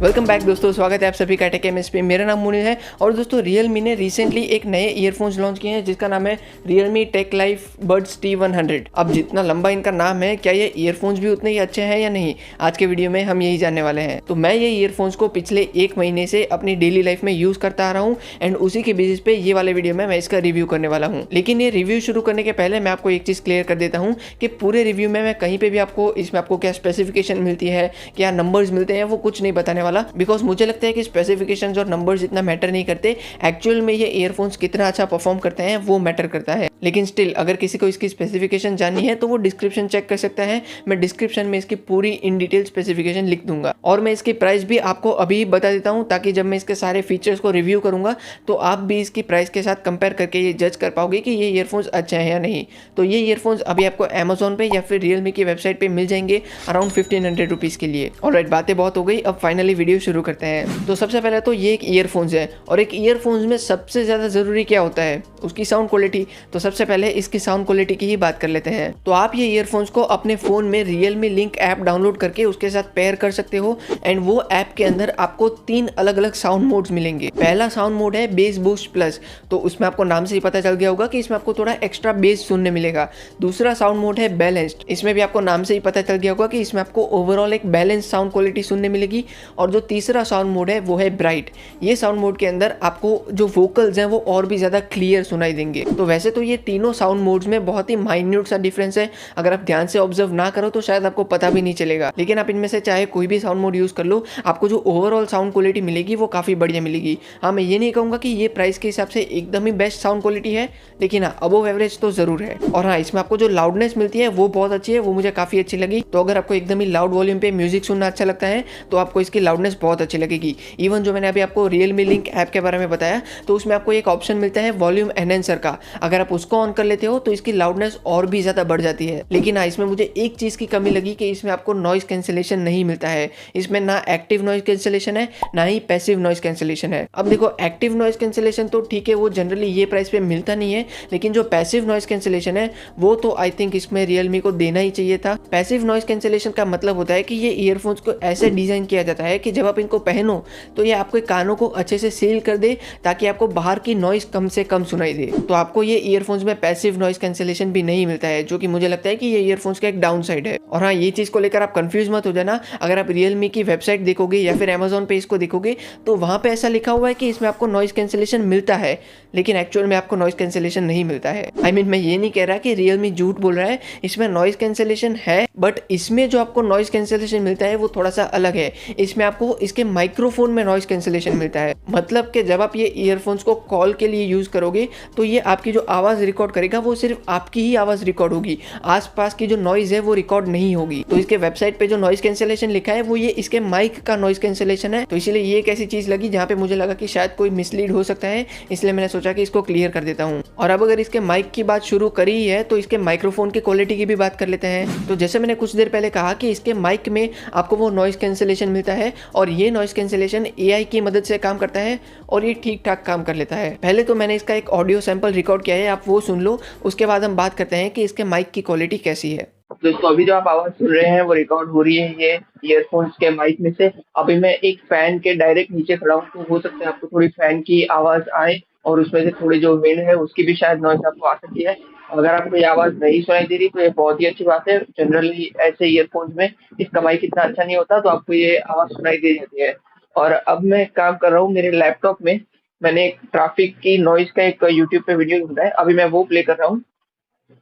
Welcome back दोस्तों, स्वागत है आप सभी का टेक एमएस पे। मेरा नाम मुनीर है और दोस्तों Realme ने रिसेंटली एक नए ईयरफोन्स लॉन्च किए हैं जिसका नाम है Realme Tech Life Buds T100। अब जितना लंबा इनका नाम है, क्या ये ईयरफोन्स भी उतने ही अच्छे हैं या नहीं, आज के वीडियो में हम यही जानने वाले हैं। तो मैं ये ईयरफोन्स को पिछले 1 महीने से अपनी डेली लाइफ में यूज करता आ रहा हूँ एंड उसी के बेसिस पे ये वाले वीडियो में मैं इसका रिव्यू करने वाला हूँ। लेकिन ये रिव्यू शुरू करने के पहले मैं आपको एक चीज क्लियर कर देता हूँ कि पूरे रिव्यू में मैं कहीं पे भी आपको इसमें आपको क्या स्पेसिफिकेशन मिलती है, क्या नंबर्स मिलते हैं, वो कुछ नहीं बताने वाला। बिकॉज मुझे लगता है कि स्पेसिफिकेशंस और नंबर्स इतना मैटर नहीं करते, एक्चुअल में ये ईयरफोन्स कितना अच्छा परफॉर्म करते हैं वो मैटर करता है। लेकिन स्टिल अगर किसी को इसकी स्पेसिफिकेशन जाननी है तो वो डिस्क्रिप्शन चेक कर सकता है। मैं डिस्क्रिप्शन में इसकी पूरी इन डिटेल स्पेसिफिकेशन लिख दूंगा और मैं इसकी प्राइस भी आपको अभी बता देता हूँ, ताकि जब मैं इसके सारे फीचर्स को रिव्यू करूंगा तो आप भी इसकी प्राइस के साथ कंपेयर करके ये जज कर पाओगे कि ये ईयरफोन्स अच्छे हैं या नहीं। तो ये ईयरफोन्स अभी आपको अमेजोन पे या फिर रियलमी की वेबसाइट पे मिल जाएंगे अराउंड 1500 रुपीज़ के लिए। ऑलराइट, बातें बहुत हो गई, अब फाइनली वीडियो शुरू करते हैं। तो सबसे पहले तो ये एक ईयरफोन्स है और एक ईयरफोन्स में सबसे ज़्यादा ज़रूरी क्या होता है, उसकी साउंड क्वालिटी। तो सबसे पहले इसकी साउंड क्वालिटी की ही बात कर लेते हैं। तो आप ये ईयरफोन्स को अपने फ़ोन में Realme लिंक ऐप डाउनलोड करके उसके साथ पेयर कर सकते हो एंड वो ऐप के अंदर आपको 3 अलग अलग साउंड मोड्स मिलेंगे। पहला साउंड मोड है बेस बूस्ट प्लस, तो उसमें आपको नाम से ही पता चल गया होगा कि इसमें आपको थोड़ा एक्स्ट्रा बेस सुनने मिलेगा। दूसरा साउंड मोड है बैलेंस्ड, इसमें भी आपको नाम से ही पता चल गया होगा कि इसमें आपको ओवरऑल एक बैलेंस साउंड क्वालिटी सुनने मिलेगी। और जो तीसरा साउंड मोड है वो है ब्राइट। ये साउंड मोड के अंदर आपको जो वोकल्स हैं वो और भी ज़्यादा क्लियर सुनाई देंगे। तो वैसे तो ये तीनों साउंड मोड्स में बहुत ही माइन्यूट सा डिफरेंस है, अगर आप ध्यान से ऑब्जर्व ना करो तो शायद आपको पता भी नहीं चलेगा। लेकिन आप इनमें से चाहे कोई भी साउंड मोड यूज़ कर लो, आपको जो ओवरऑल साउंड क्वालिटी मिलेगी वो काफ़ी बढ़िया मिलेगी। हाँ, मैं ये नहीं कहूँगा कि ये प्राइस के हिसाब से एकदम ही बेस्ट साउंड क्वालिटी है, लेकिन हाँ अबव एवरेज तो ज़रूर है। और हाँ, इसमें आपको जो लाउडनेस मिलती है वो बहुत अच्छी है, वो मुझे काफ़ी अच्छी लगी। तो अगर आपको एकदम ही लाउड वॉल्यूम पे म्यूजिक सुनना अच्छा लगता है तो आपको इसकी लाउडनेस बहुत अच्छी लगेगी। इवन जो मैंने अभी आपको Realme लिंक ऐप के बारे में बताया, तो उसमें आपको एक ऑप्शन मिलता है वॉल्यूम एनहेंसर का। अगर आप उसको ऑन कर लेते हो तो इसकी लाउडनेस और भी ज़्यादा बढ़ जाती है। लेकिन हाँ, इसमें मुझे एक चीज़ की कमी लगी कि इसमें आपको नॉइस कैंसिलेशन नहीं मिलता है। इसमें ना एक्टिव नॉइस कैंसिलेशन है, ना ही पैसिव नॉइस कैंसिलेशन है। अब देखो, एक्टिव नॉइस कैंसिलेशन तो ठीक है, वो जनरली ये प्राइस पे मिलता नहीं है, लेकिन जो पैसिव नॉइस कैंसिलेशन है वो तो आई थिंक इसमें Realme को देना ही चाहिए था। पैसिव नॉइस कैंसिलेशन का मतलब होता है कि ये ईयरफोन्स को ऐसे डिज़ाइन किया जाता है कि जब आप इनको पहनो तो ये आपके कानों को अच्छे से सील कर दे, ताकि आपको बाहर की नॉइस कम से कम सुनाई दे। तो आपको ये ईयरफोन्स में पैसिव नॉइस कैंसिलेशन भी नहीं मिलता है, जो कि मुझे लगता है कि ये ईयरफोन्स का एक डाउन साइड है। और हाँ, ये चीज़ को लेकर आप कंफ्यूज मत हो जाना। अगर आप Realme की वेबसाइट देखोगे या फिर अमेजोन पे इसको देखोगे तो वहाँ पे ऐसा लिखा हुआ है कि इसमें आपको नॉइस कैंसिलेशन मिलता है, लेकिन एक्चुअल में आपको नॉइस कैंसिलेशन नहीं मिलता है। आई मीन, मैं ये नहीं कह रहा कि Realme झूठ बोल रहा है, इसमें नॉइस कैंसिलेशन है, बट इसमें जो आपको नॉइस कैंसिलेशन मिलता है वो थोड़ा सा अलग है। इसमें आपको इसके माइक्रोफोन में नॉइस कैंसिलेशन मिलता है। मतलब कि जब आप ये ईयरफोन्स को कॉल के लिए यूज़ करोगे तो ये आपकी जो आवाज़ रिकॉर्ड करेगा वो सिर्फ आपकी ही आवाज़ रिकॉर्ड होगी, आसपास की जो नॉइज़ है वो रिकॉर्ड नहीं होगी। तो इसके वेबसाइट पे जो नॉइस कैंसिलेशन लिखा है वो ये इसके माइक का नॉइस कैंसिलेशन है। तो इसीलिए ये एक ऐसी चीज़ लगी जहाँ पे मुझे लगा कि शायद कोई मिसलीड हो सकता है, इसलिए मैंने सोचा कि इसको क्लियर कर देता हूँ। और अब अगर इसके माइक की बात शुरू करी ही है तो इसके माइक्रोफोन की क्वालिटी की भी बात कर लेते हैं। तो जैसे मैंने कुछ देर पहले कहा कि इसके माइक में आपको वो नॉइस कैंसिलेशन मिलता है और ये नॉइस कैंसिलेशन AI की मदद से काम करता है और ये ठीक ठाक काम कर लेता है। पहले तो मैंने इसका एक ऑडियो सैंपल रिकॉर्ड किया है, आप वो सुन लो, उसके बाद हम बात करते हैं कि इसके माइक की क्वालिटी कैसी है। दोस्तों, अभी जो आप आवाज सुन रहे हैं वो रिकॉर्ड हो रही है ये ईयरफोन्स के माइक में से। अभी मैं एक फैन के डायरेक्ट नीचे खड़ा हूँ, तो हो सकता है आपको थोड़ी फैन की आवाज आए और उसमें से थोड़ी जो विंड है उसकी भी शायद नॉइस आपको आ सकती है। अगर आपको ये आवाज नहीं सुनाई दे रही तो ये बहुत ही अच्छी बात है। जनरली ऐसे ईयरफोन्स में इसका माइक इतना अच्छा नहीं होता, तो आपको ये आवाज सुनाई दे जाती है। और अब मैं काम कर रहा हूँ मेरे लैपटॉप में, मैंने एक ट्रैफिक की नॉइस का एक यूट्यूब पे वीडियो ढूंढा है, अभी मैं वो प्ले कर रहा हूँ।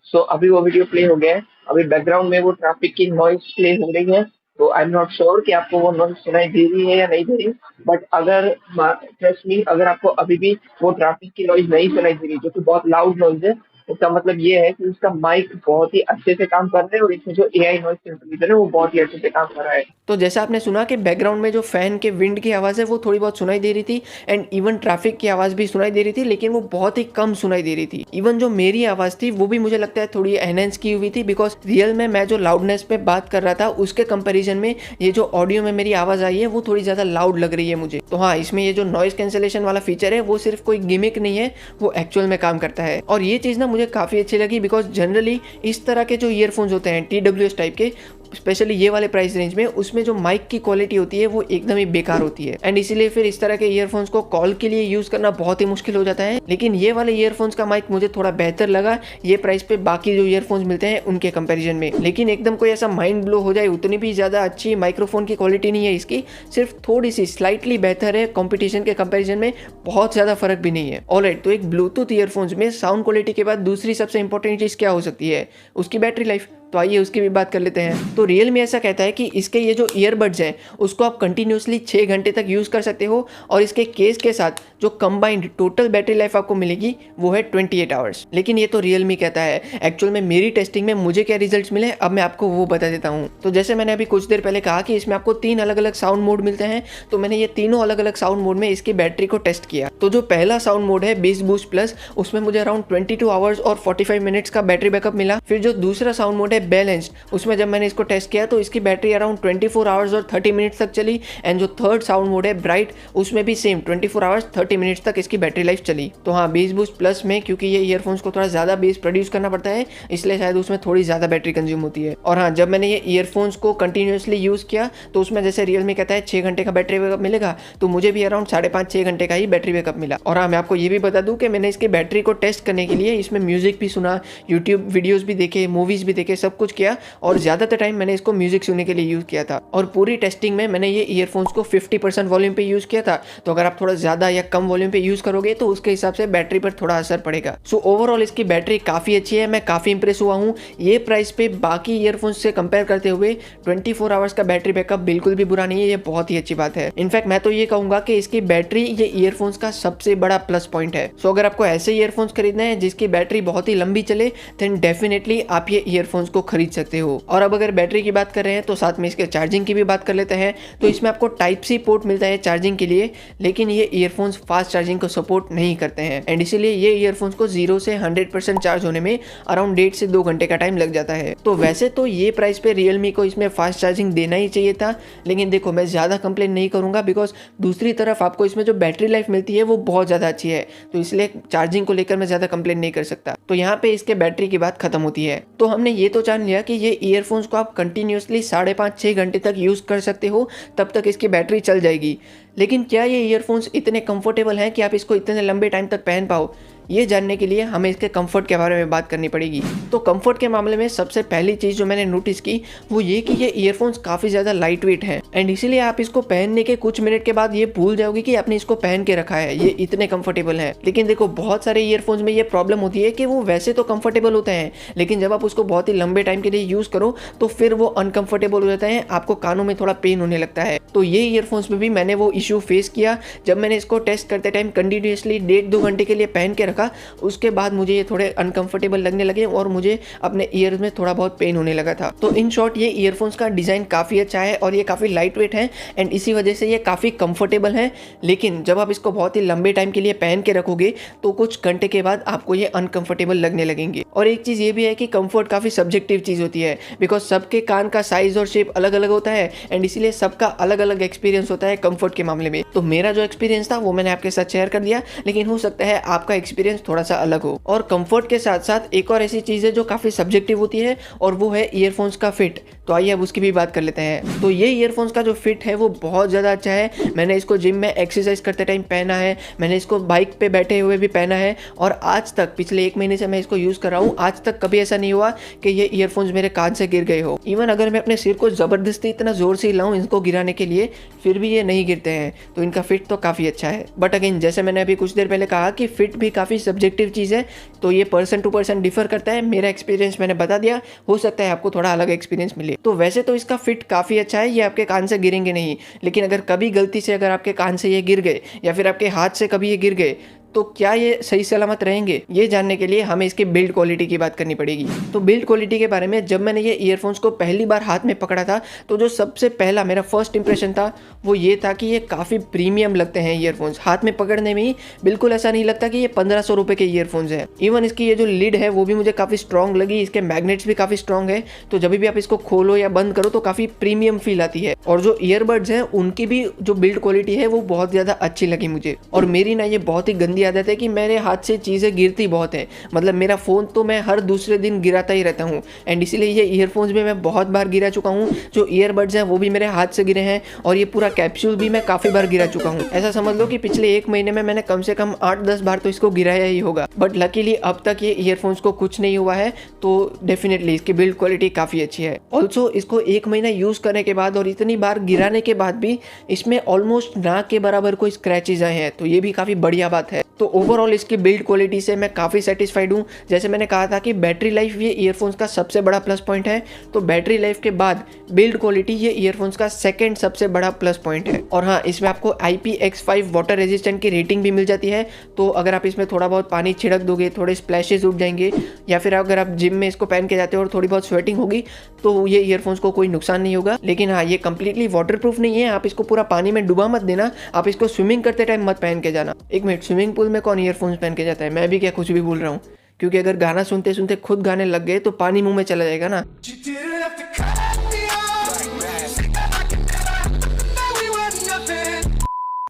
सो अभी वो वीडियो प्ले हो गया है, अभी बैकग्राउंड में वो ट्रैफिक की नॉइस प्ले हो रही है। तो आई एम नॉट श्योर कि आपको वो नॉइस सुनाई दे रही है या नहीं दे रही, बट अगर ट्रस्ट मी, अगर आपको अभी भी वो ट्रैफिक की नॉइस नहीं सुनाई दे रही, जो कि बहुत लाउड नॉइस है, इसका मतलब ये है कि उसका माइक बहुत ही अच्छे से काम कर रहा है और इसमें जो एआई नॉइस कैंसलेशन है वो बहुत ही अच्छे से काम कर रहा है। तो जैसा आपने सुना कि बैकग्राउंड में जो फ़ैन के विंड की आवाज़ है वो थोड़ी बहुत सुनाई दे रही थी एंड इवन ट्रैफिक की आवाज़ भी सुनाई दे रही थी, लेकिन वो बहुत ही कम सुनाई दे रही थी। इवन जो मेरी आवाज़ थी वो भी मुझे लगता है थोड़ी एनहेंस की हुई थी, बिकॉज़ रियल में मैं जो लाउडनेस पे बात कर रहा था उसके कंपैरिजन में ये जो ऑडियो में मेरी आवाज़ आई है वो थोड़ी ज़्यादा लाउड लग रही है मुझे। तो हाँ, इसमें ये जो नॉइज़ कैंसलेशन वाला फीचर है वो सिर्फ कोई गिमिक नहीं है, वो एक्चुअल में काम करता है। और ये चीज़ ना मुझे काफ़ी अच्छी लगी, बिकॉज़ जनरली इस तरह के जो ईयरफ़ोन्स होते हैं TWS टाइप के, स्पेशली ये वाले प्राइस रेंज में, उसमें जो माइक की क्वालिटी होती है वो एकदम ही बेकार होती है एंड इसीलिए फिर इस तरह के ईयरफोन्स को कॉल के लिए यूज करना बहुत ही मुश्किल हो जाता है। लेकिन ये वाले ईयरफोन्स का माइक मुझे थोड़ा बेहतर लगा ये प्राइस पे बाकी जो ईयरफोन्स मिलते हैं उनके कंपैरिजन में। लेकिन एकदम कोई ऐसा माइंड ब्लो हो जाए उतनी भी ज्यादा अच्छी माइक्रोफोन की क्वालिटी नहीं है इसकी, सिर्फ थोड़ी सी स्लाइटली बेहतर है कंपटीशन के कंपैरिजन में, बहुत ज्यादा फर्क भी नहीं है। ऑलराइट, तो एक ब्लूटूथ ईयरफोन्स में साउंड क्वालिटी के बाद दूसरी सबसे इंपॉर्टेंट चीज क्या हो सकती है? उसकी बैटरी लाइफ। तो आइए उसकी भी बात कर लेते हैं। तो रियलमी ऐसा कहता है कि इसके ये जो ईयरबड्स हैं उसको आप कंटिन्यूसली 6 घंटे तक यूज़ कर सकते हो और इसके केस के साथ जो कंबाइंड टोटल बैटरी लाइफ आपको मिलेगी वो है 28 आवर्स। लेकिन ये तो रियलमी कहता है, एक्चुअल में मेरी टेस्टिंग में मुझे क्या रिजल्ट्स मिले अब मैं आपको वो बता देता हूँ। तो जैसे मैंने अभी कुछ देर पहले कहा कि इसमें आपको 3 अलग अलग साउंड मोड मिलते हैं, तो मैंने ये तीनों अलग अलग साउंड मोड में इसकी बैटरी को टेस्ट किया। तो जो पहला साउंड मोड है बेस बूस्ट प्लस, उसमें मुझे अराउंड 22 आवर्स और 45 मिनट्स का बैटरी बैकअप मिला। फिर जो दूसरा साउंड मोड है बैलेंस्ड, उसमें जब मैंने इसको टेस्ट किया तो इसकी बैटरी अराउंड 24 आवर्स और 30 मिनट्स तक चली। एंड जो थर्ड साउंड मोड है ब्राइट, उसमें भी सेम 24 आवर्स 30 मिनट्स तक इसकी बैटरी लाइफ चली। तो हाँ, बेस बूस्ट प्लस में क्योंकि ये ईयरफोन्स को थोड़ा ज़्यादा बेस प्रोड्यूस करना पड़ता है, इसलिए शायद उसमें थोड़ी ज़्यादा बैटरी कंज्यूम होती है। और हाँ, जब मैंने ये ईयरफोन्स को कंटिन्यूसली यूज़ किया तो उसमें जैसे रियलमी कहता है 6 घंटे का बैटरी बैकअप मिलेगा, तो मुझे भी अराउंड 5.5-6 घंटे का ही बैटरी बैकअप मिला। और हाँ, मैं आपको ये भी बता दूँ कि मैंने इसकी बैटरी को टेस्ट करने के लिए इसमें म्यूजिक भी सुना, यूट्यूब वीडियोज़ भी देखे, मूवीज़ भी देखे, सब कुछ किया और ज़्यादातर टाइम मैंने इसको म्यूजिक सुनने के लिए यूज़ किया था। और पूरी टेस्टिंग में मैंने ये ईयरफोन्स को 50% वॉल्यूम पे यूज़ किया था। तो अगर आप थोड़ा ज़्यादा या कम वॉल्यूम पे यूज़ करोगे तो उसके हिसाब से बैटरी पर थोड़ा असर पड़ेगा। सो ओवरऑल इसकी बैटरी काफ़ी अच्छी है, मैं काफ़ी इंप्रेस हुआ हूँ। ये प्राइस पे बाकी ईयरफोन्स से कंपेयर करते हुए 24 आवर्स का बैटरी बैकअप बिल्कुल भी बुरा नहीं है, ये बहुत ही अच्छी बात है। इनफैक्ट मैं तो ये कहूँगा कि इसकी बैटरी ये ईयरफोन्स का सबसे बड़ा प्लस पॉइंट है। सो अगर आपको ऐसे ईयरफोन्स खरीदना है जिसकी बैटरी बहुत ही लंबी चले, देन डेफिनेटली आप ये ईयरफोन्स को खरीद सकते हो। और अब अगर बैटरी की बात कर रहे हैं तो साथ में इसके चार्जिंग की भी बात कर लेते हैं। तो इसमें आपको टाइप सी पोर्ट मिलता है चार्जिंग के लिए, लेकिन ये ईयरफोन्स फास्ट चार्जिंग को सपोर्ट नहीं करते हैं एंड इसीलिए ये ईयरफोन्स को 0 से 100% चार्ज होने में अराउंड 1.5 से 2 घंटे का टाइम लग जाता है। तो वैसे तो ये प्राइस पे रियलमी को इसमें फास्ट चार्जिंग देना ही चाहिए था, लेकिन देखो मैं ज़्यादा कंप्लेन नहीं करूंगा, बिकॉज दूसरी तरफ आपको इसमें जो बैटरी लाइफ मिलती है वो बहुत ज़्यादा अच्छी है, तो इसलिए चार्जिंग को लेकर मैं ज़्यादा कंप्लेन नहीं कर सकता। तो यहाँ पे इसके बैटरी की बात खत्म होती है। तो हमने ये तो जान लिया कि ये ईयरफोन्स को आप कंटिन्यूसली 5.5-6 घंटे तक यूज़ कर सकते हो, तब तक इसकी बैटरी चल जाएगी। लेकिन क्या ये ईयरफोन्स इतने कंफर्टेबल हैं कि आप इसको इतने लंबे टाइम तक पहन पाओ? ये जानने के लिए हमें इसके कंफर्ट के बारे में बात करनी पड़ेगी। तो कंफर्ट के मामले में सबसे पहली चीज़ जो मैंने नोटिस की वो ये कि ये ईयरफोन्स काफ़ी ज़्यादा लाइट वेट हैं एंड इसीलिए आप इसको पहनने के कुछ मिनट के बाद ये भूल जाओगे कि आपने इसको पहन के रखा है, ये इतने कंफर्टेबल है। लेकिन देखो बहुत सारे ईयरफोन्स में ये प्रॉब्लम होती है कि वो वैसे तो कंफर्टेबल होते हैं, लेकिन जब आप उसको बहुत ही लंबे टाइम के लिए यूज़ करो तो फिर वो अनकंफर्टेबल हो जाते हैं, आपको कानों में थोड़ा पेन होने लगता है। तो ये ईयरफोन्स में भी मैंने वो इशू फेस किया। जब मैंने इसको टेस्ट करते टाइम कंटिन्यूसली 1.5-2 घंटे के लिए पहन के रखा, उसके बाद मुझे ये थोड़े अनकंफर्टेबल लगने लगे और मुझे अपने ईयर्स में थोड़ा बहुत पेन होने लगा था। तो इन शॉर्ट ये ईयरफोन्स का डिज़ाइन काफ़ी अच्छा है और ये काफ़ी लाइट वेट है एंड इसी वजह से ये काफ़ी कंफर्टेबल है। लेकिन जब आप इसको बहुत ही लंबे टाइम के लिए पहन के रखोगे तो कुछ घंटे के बाद आपको ये अनकंफर्टेबल लगने लगेंगे। और एक चीज़ ये भी है कि कंफर्ट काफ़ी सब्जेक्टिव चीज़ होती है, बिकॉज सबके कान का साइज़ और शेप अलग अलग होता है एंड इसीलिए सबका अलग अलग एक्सपीरियंस होता है कंफर्ट के मामले में। तो मेरा जो एक्सपीरियंस था वो मैंने आपके साथ शेयर कर दिया, लेकिन हो सकता है आपका एक्सपीरियंस थोड़ा सा अलग हो। और कंफर्ट के साथ साथ एक और ऐसी चीज़ है जो काफ़ी सब्जेक्टिव होती है और वो है ईयरफोन्स का फिट। तो आइए अब उसकी भी बात कर लेते हैं। तो ये ईयरफोन्स का जो फिट है वो बहुत ज़्यादा अच्छा है। मैंने इसको जिम में एक्सरसाइज करते टाइम पहना है, मैंने इसको बाइक पे बैठे हुए भी पहना है और आज तक पिछले 1 महीने से मैं इसको यूज़ कर रहा हूँ, आज तक कभी ऐसा नहीं हुआ कि ये ईयरफोन्स मेरे कान से गिर गए हो। इवन अगर मैं अपने सिर को ज़बरदस्ती इतना ज़ोर से हिलाऊँ इनको गिराने के लिए, फिर भी ये नहीं गिरते हैं। तो इनका फिट तो काफ़ी अच्छा है। बट अगेन जैसे मैंने अभी कुछ देर पहले कहा कि फिट भी काफ़ी सब्जेक्टिव चीज़ है, तो ये पर्सन टू पर्सन डिफर करता है। मेरा एक्सपीरियंस मैंने बता दिया, हो सकता है आपको थोड़ा अलग एक्सपीरियंस मिले। तो वैसे तो इसका फिट काफ़ी अच्छा है, ये आपके कान से गिरेंगे नहीं, लेकिन अगर कभी गलती से अगर आपके कान से ये गिर गए या फिर आपके हाथ से कभी ये गिर गए तो क्या ये सही सलामत रहेंगे, ये जानने के लिए हमें इसके बिल्ड क्वालिटी की बात करनी पड़ेगी। तो बिल्ड क्वालिटी के बारे में जब मैंने ये ईयरफोन्स को पहली बार हाथ में पकड़ा था तो जो सबसे पहला मेरा फर्स्ट इंप्रेशन था वो ये था कि ये काफ़ी प्रीमियम लगते हैं ईयरफोन्स। हाथ में पकड़ने में ही बिल्कुल ऐसा नहीं लगता कि ये 1500 रुपये के ईयरफोन्स हैं। इवन इसकी ये जो लिड है वो भी मुझे काफ़ी स्ट्रॉन्ग लगी, इसके मैग्नेट्स भी काफ़ी स्ट्रॉन्ग है, तो जब भी आप इसको खोलो या बंद करो तो काफ़ी प्रीमियम फील आती है। और जो ईयरबड्स हैं उनकी भी जो बिल्ड क्वालिटी है वो बहुत ज़्यादा अच्छी लगी मुझे। और मेरी ना ये बहुत ही गंदी आदत है कि मेरे हाथ से चीज़ें गिरती बहुत है, मतलब मेरा फ़ोन तो मैं हर दूसरे दिन गिराता ही रहता हूँ, एंड इसीलिए ये ईयरफोन्स भी मैं बहुत बार गिरा चुका हूँ। जो ईयरबड्स हैं वो भी मेरे हाथ से गिरे हैं और ये पूरा कैप्सूल भी मैं काफ़ी बार गिरा चुका हूँ। ऐसा समझ लो कि पिछले 1 महीने में मैंने कम से कम 8-10 बार तो इसको गिराया ही होगा। बट लकीली अब तक ये ईयरफोन्स को कुछ नहीं हुआ है, तो डेफिनेटली इसकी बिल्ड क्वालिटी काफ़ी अच्छी है। ऑल्सो इसको 1 महीना यूज़ करने के बाद और इतनी बार गिराने के बाद भी इसमें ऑलमोस्ट ना के बराबर कोई स्क्रैचेज आए हैं, तो ये भी काफ़ी बढ़िया बात है। तो ओवरऑल इसकी बिल्ड क्वालिटी से मैं काफ़ी सेटिस्फाइड हूँ। जैसे मैंने कहा था कि बैटरी लाइफ ये ईयरफोन्स का सबसे बड़ा प्लस पॉइंट है, तो बैटरी लाइफ के बाद बिल्ड क्वालिटी ये ईयरफोन्स का सेकंड सबसे बड़ा प्लस पॉइंट है। और हाँ, इसमें आपको IPX5 वाटर रेजिस्टेंट की रेटिंग भी मिल जाती है, तो अगर आप इसमें थोड़ा बहुत पानी छिड़क दोगे, थोड़े स्प्लैशेस उठ जाएंगे, या फिर अगर आप जिम में इसको पहन के जाते हो और थोड़ी बहुत स्वेटिंग होगी तो ये ईयरफोन्स को कोई नुकसान नहीं होगा। लेकिन हाँ, ये कंप्लीटली वाटरप्रूफ नहीं है, आप इसको पूरा पानी में डुबा मत देना, आप इसको स्विमिंग करते टाइम मत पहन के जाना। एक मिनट, स्विमिंग पूल में कौन ईयरफोन्स पहन के जाता है? मैं भी क्या कुछ भी बोल रहा हूँ, क्योंकि अगर गाना सुनते सुनते खुद गाने लग गए तो पानी मुंह में चला जाएगा ना।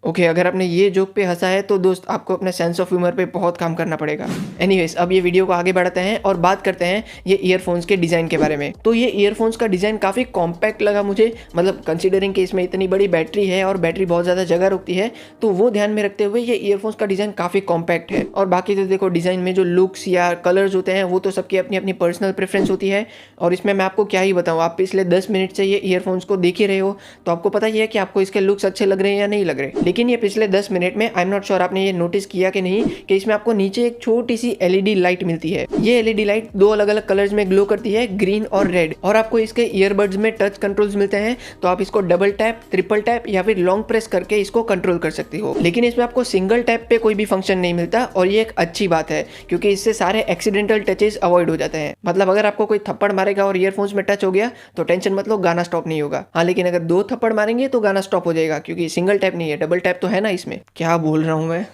ओके, अगर आपने ये जोक पे हंसा है तो दोस्त आपको अपने सेंस ऑफ ह्यूमर पे बहुत काम करना पड़ेगा। एनीवेज, अब ये वीडियो को आगे बढ़ाते हैं और बात करते हैं ये ईयरफोन्स के डिज़ाइन के बारे में। तो ये ईयरफोन्स का डिज़ाइन काफ़ी कॉम्पैक्ट लगा मुझे, मतलब कंसीडरिंग कि इसमें इतनी बड़ी बैटरी है और बैटरी बहुत ज़्यादा जगह रुकती है, तो वो ध्यान में रखते हुए ये ईयरफोन्स का डिज़ाइन काफ़ी कॉम्पैक्ट है। और बाकी तो देखो, डिज़ाइन में जो लुक्स या कलर्स होते हैं वो तो सबकी अपनी अपनी पर्सनल प्रेफरेंस होती है, और इसमें मैं आपको क्या ही बताऊँ, आप पिछले 10 मिनट से ये ईयरफोन्स को देख ही रहे हो तो आपको पता ही है कि आपको इसके लुक्स अच्छे लग रहे हैं या नहीं लग रहे। लेकिन ये पिछले 10 मिनट में आई एम नॉट श्योर आपने ये नोटिस किया कि नहीं कि इसमें आपको नीचे एक छोटी सी LED लाइट मिलती है। ये LED लाइट 2 अलग अलग कलर्स में ग्लो करती है, ग्रीन और रेड। और आपको इसके ईयरबड्स में टच कंट्रोल्स मिलते हैं, तो आप इसको डबल टैप, ट्रिपल टैप या फिर लॉन्ग प्रेस करके इसको कंट्रोल कर सकते हो। लेकिन इसमें आपको सिंगल टैप पे कोई भी फंक्शन नहीं मिलता, और ये एक अच्छी बात है क्योंकि इससे सारे एक्सीडेंटल टचेस अवॉइड हो जाते हैं। मतलब अगर आपको कोई थप्पड़ मारेगा और ईयरफोन्स में टच हो गया तो टेंशन मत लो, गाना स्टॉप नहीं होगा। हाँ, लेकिन अगर 2 थप्पड़ मारेंगे तो गाना स्टॉप हो जाएगा, क्योंकि सिंगल टैप नहीं है, डबल टैप तो है ना इसमें। क्या बोल रहा हूँ मैं।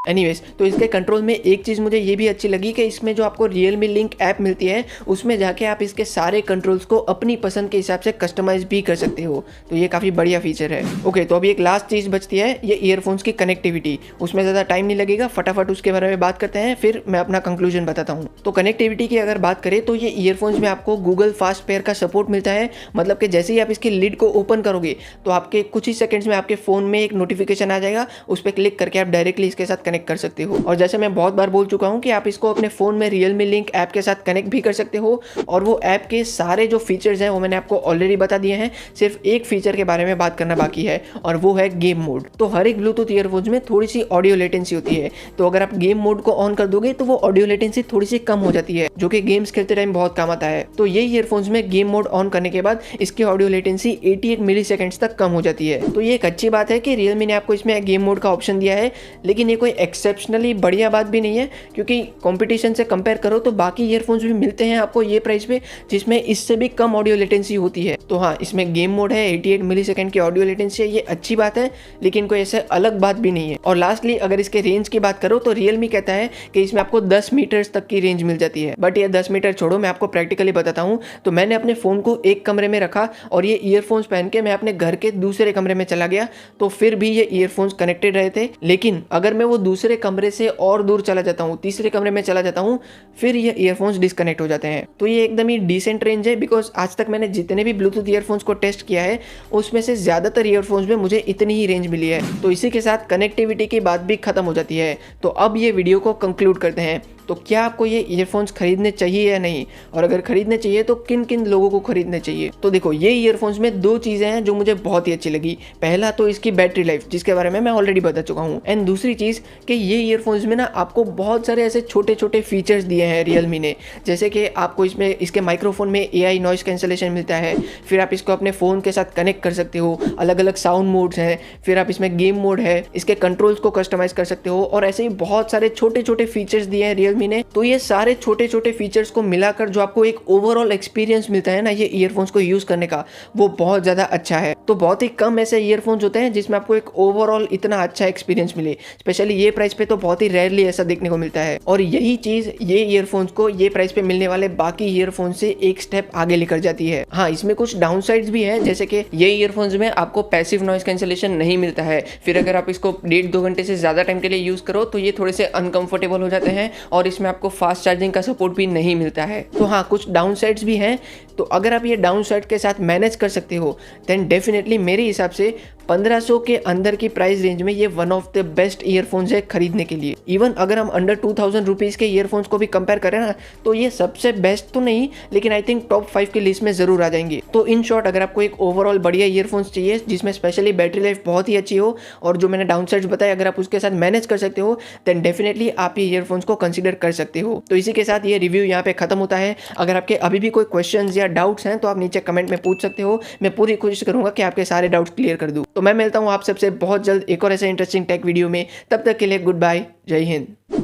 एनीवेज, तो इसके कंट्रोल में एक चीज़ मुझे ये भी अच्छी लगी कि इसमें जो आपको Realme Link ऐप मिलती है उसमें जाके आप इसके सारे कंट्रोल्स को अपनी पसंद के हिसाब से कस्टमाइज भी कर सकते हो, तो ये काफ़ी बढ़िया फीचर है। ओके, तो अभी एक लास्ट चीज़ बचती है, ये ईयरफोन्स की कनेक्टिविटी। उसमें ज़्यादा टाइम नहीं लगेगा, फटाफट उसके बारे में बात करते हैं, फिर मैं अपना कंक्लूजन बताता हूँ। तो कनेक्टिविटी की अगर बात करें तो ये ईयरफोन्स में आपको गूगल फास्ट पेयर का सपोर्ट मिलता है। मतलब कि जैसे ही आप इसकी लिड को ओपन करोगे तो आपके कुछ ही सेकंड्स में आपके फ़ोन में एक नोटिफिकेशन आ जाएगा, उस पर क्लिक करके आप डायरेक्टली इसके साथ कनेक्ट कर सकते हो। और जैसे मैं बहुत बार बोल चुका हूं कि आप इसको अपने फ़ोन में Realme Link ऐप के साथ कनेक्ट भी कर सकते हो, और वो ऐप के सारे जो फीचर्स हैं वो मैंने आपको ऑलरेडी बता दिए हैं। सिर्फ एक फीचर के बारे में बात करना बाकी है, और वो है गेम मोड। तो हर एक ब्लूटूथ ईयरफोन्स में थोड़ी सी ऑडियो लेटेंसी होती है, तो अगर आप गेम मोड को ऑन कर दोगे तो वो ऑडियो लेटेंसी थोड़ी सी कम हो जाती है, जो कि गेम्स खेलते टाइम बहुत काम आता है। तो ये ईयरफोन्स में गेम मोड ऑन करने के बाद इसकी ऑडियो लेटेंसी 88 मिली सेकेंड्स तक कम हो जाती है। तो ये एक अच्छी बात है कि Realme ने आपको इसमें गेम मोड का ऑप्शन दिया है, लेकिन ये कोई एक्सेप्शनली बढ़िया बात भी नहीं है, क्योंकि कंपटीशन से कंपेयर करो तो बाकी ईयरफोन्स भी मिलते हैं आपको ये प्राइस पे जिसमें इससे भी कम ऑडियो लेटेंसी होती है। तो हाँ, इसमें गेम मोड है, 88 मिली सेकेंड की ऑडियो लेटेंसी है, ये अच्छी बात है, लेकिन कोई ऐसे अलग बात भी नहीं है। और लास्टली अगर इसके रेंज की बात करो तो Realme कहता है कि इसमें आपको 10 मीटर्स तक की रेंज मिल जाती है। बट ये 10 मीटर छोड़ो, मैं आपको प्रैक्टिकली बताता हूँ। तो मैंने अपने फ़ोन को एक कमरे में रखा और ये ईयरफोन्स पहन के मैं अपने घर के दूसरे कमरे में चला गया, तो फिर भी ये ईयरफोन्स कनेक्टेड रहे थे। लेकिन अगर मैं वो दूसरे कमरे से और दूर चला जाता हूँ, तीसरे कमरे में चला जाता हूँ, फिर ये ईयरफोन्स डिस्कनेक्ट हो जाते हैं। तो ये एकदम ही डिसेंट रेंज है, बिकॉज आज तक मैंने जितने भी ब्लूटूथ ईयरफोन्स को टेस्ट किया है उसमें से ज़्यादातर ईयरफोन्स में मुझे इतनी ही रेंज मिली है। तो इसी के साथ कनेक्टिविटी की बात भी खत्म हो जाती है। तो अब ये वीडियो को कंक्लूड करते हैं। तो क्या आपको ये ईयरफोन्स खरीदने चाहिए या नहीं, और अगर खरीदने चाहिए तो किन किन लोगों को खरीदने चाहिए। तो देखो, ये ईयरफोन्स में दो चीज़ें हैं जो मुझे बहुत ही अच्छी लगी। पहला तो इसकी बैटरी लाइफ, जिसके बारे में मैं ऑलरेडी बता चुका हूँ, एंड दूसरी चीज़ कि ये ईयरफोन्स में ना आपको बहुत सारे ऐसे छोटे छोटे फीचर्स दिए हैं रियलमी ने, जैसे कि आपको इसमें इसके माइक्रोफोन में AI नॉइस कैंसलेशन मिलता है, फिर आप इसको अपने फ़ोन के साथ कनेक्ट कर सकते हो, अलग अलग साउंड मोड्स हैं, फिर आप इसमें गेम मोड है, इसके कंट्रोल्स को कस्टमाइज कर सकते हो, और ऐसे ही बहुत सारे छोटे छोटे फीचर्स दिए हैं रियलमी ने। तो ये सारे छोटे छोटे फीचर्स को मिलाकर जो आपको एक ओवरऑल एक्सपीरियंस मिलता है ना ये ईयरफोन्स को यूज़ करने का, वो बहुत ज़्यादा अच्छा है। तो बहुत ही कम ऐसे ईयरफोन्स होते हैं जिसमें आपको एक ओवरऑल इतना अच्छा एक्सपीरियंस मिले, स्पेशली ये प्राइस पे तो बहुत ही रेयरली ऐसा देखने को मिलता है। और यही चीज़ ये ईयरफोन्स को ये प्राइस पे मिलने वाले बाकी ईयरफोन से एक स्टेप आगे लेकर जाती है। हाँ, इसमें कुछ डाउन साइड्स भी है, जैसे कि ये ईयरफोन्स में आपको पैसिव नॉइस कैंसलेशन नहीं मिलता है, फिर अगर आप इसको 1.5-2 घंटे से ज़्यादा टाइम के लिए यूज़ करो तो ये थोड़े से अनकंफर्टेबल हो जाते हैं, और इसमें आपको फास्ट चार्जिंग का सपोर्ट भी नहीं मिलता है। तो हाँ, कुछ डाउन साइड्स भी हैं। तो अगर आप ये डाउन साइड के साथ मैनेज कर सकते हो देन डेफिनेटली मेरे हिसाब से 1500 के अंदर की प्राइस रेंज में ये one of the best earphones है खरीदने के लिए। इवन अगर हम अंडर 2000 रुपीज़ के ईयरफोन्स को भी कंपेयर करें ना, तो ये सबसे बेस्ट तो नहीं, लेकिन आई थिंक टॉप 5 की लिस्ट में ज़रूर आ जाएंगे। तो इन शॉर्ट, अगर आपको एक ओवरऑल बढ़िया ईयरफोन्स चाहिए जिसमें स्पेशली बैटरी लाइफ बहुत ही अच्छी हो, और जो मैंने डाउन साइड्स बताए अगर आप उसके साथ मैनेज कर सकते हो देन डेफिनेटली आप ये ईयरफोन्स को कंसिडर कर सकते हो। तो इसी के साथ ये रिव्यू यहाँ पे खत्म होता है। अगर आपके अभी भी कोई क्वेश्चंस या डाउट्स हैं तो आप नीचे कमेंट में पूछ सकते हो, मैं पूरी कोशिश करूंगा कि आपके सारे डाउट्स क्लियर कर दूं। तो मैं मिलता हूं आप सबसे बहुत जल्द एक और ऐसे इंटरेस्टिंग टेक वीडियो में। तब तक के लिए गुड बाय, जय हिंद।